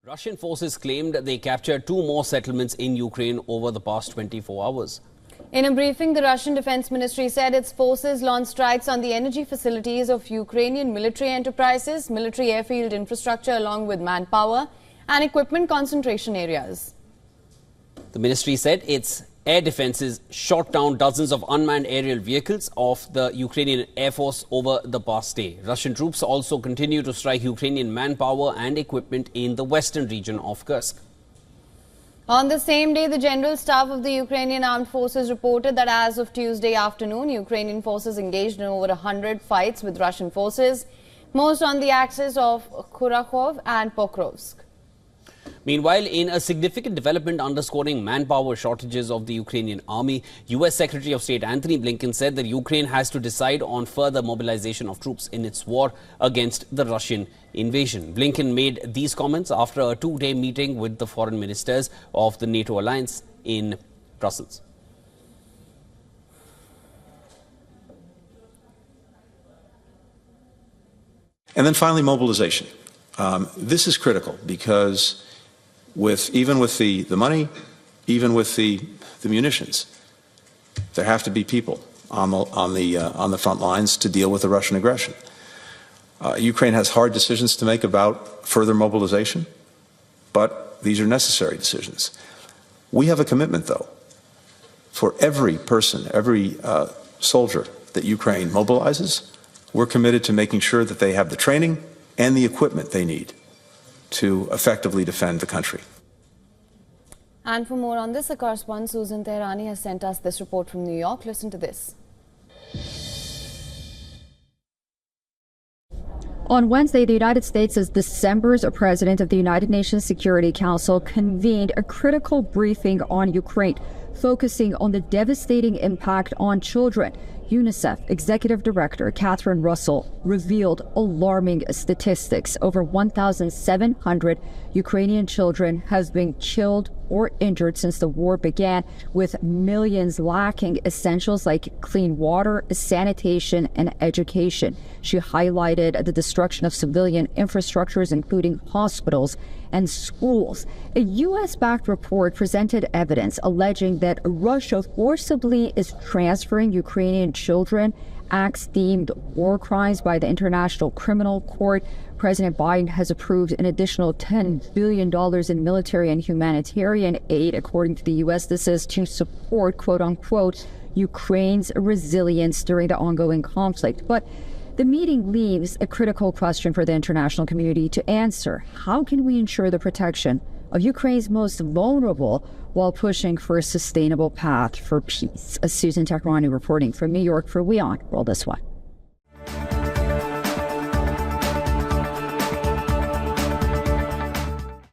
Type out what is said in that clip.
Russian forces claimed they captured 2 more settlements in Ukraine over the past 24 hours. In a briefing, the Russian Defense Ministry said its forces launched strikes on the energy facilities of Ukrainian military enterprises, military airfield infrastructure along with manpower and equipment concentration areas. The ministry said its air defenses shot down dozens of unmanned aerial vehicles of the Ukrainian Air Force over the past day. Russian troops also continue to strike Ukrainian manpower and equipment in the western region of Kursk. On the same day, the General Staff of the Ukrainian Armed Forces reported that as of Tuesday afternoon, Ukrainian forces engaged in over 100 fights with Russian forces, most on the axis of Kurakhov and Pokrovsk. Meanwhile, in a significant development underscoring manpower shortages of the Ukrainian army, U.S. Secretary of State Antony Blinken said that Ukraine has to decide on further mobilization of troops in its war against the Russian invasion. Blinken made these comments after a 2-day meeting with the foreign ministers of the NATO alliance in Brussels. And then finally, mobilization. This is critical because even with the money, even with the munitions, there have to be people on the front lines to deal with the Russian aggression. Ukraine has hard decisions to make about further mobilization, but these are necessary decisions. We have a commitment, though, for every person, every soldier that Ukraine mobilizes. We're committed to making sure that they have the training and the equipment they need to effectively defend the country. And for more on this, our correspondent Susan Tehrani has sent us this report from New York. Listen to this. On Wednesday, the United States, as December's president of the United Nations Security Council, convened a critical briefing on Ukraine, focusing on the devastating impact on children. UNICEF Executive Director Catherine Russell revealed alarming statistics. Over 1,700 Ukrainian children have been killed or injured since the war began, with millions lacking essentials like clean water, sanitation, and education. She highlighted the destruction of civilian infrastructures, including hospitals and schools. A U.S.-backed report presented evidence alleging that Russia forcibly is transferring Ukrainian children, acts deemed war crimes by the International Criminal Court. President Biden has approved an additional $10 billion in military and humanitarian aid. According to the U.S., this is to support, quote-unquote, Ukraine's resilience during the ongoing conflict. But the meeting leaves a critical question for the international community to answer. How can we ensure the protection of Ukraine's most vulnerable while pushing for a sustainable path for peace? Susan Tehrani reporting from New York for WION World This Way.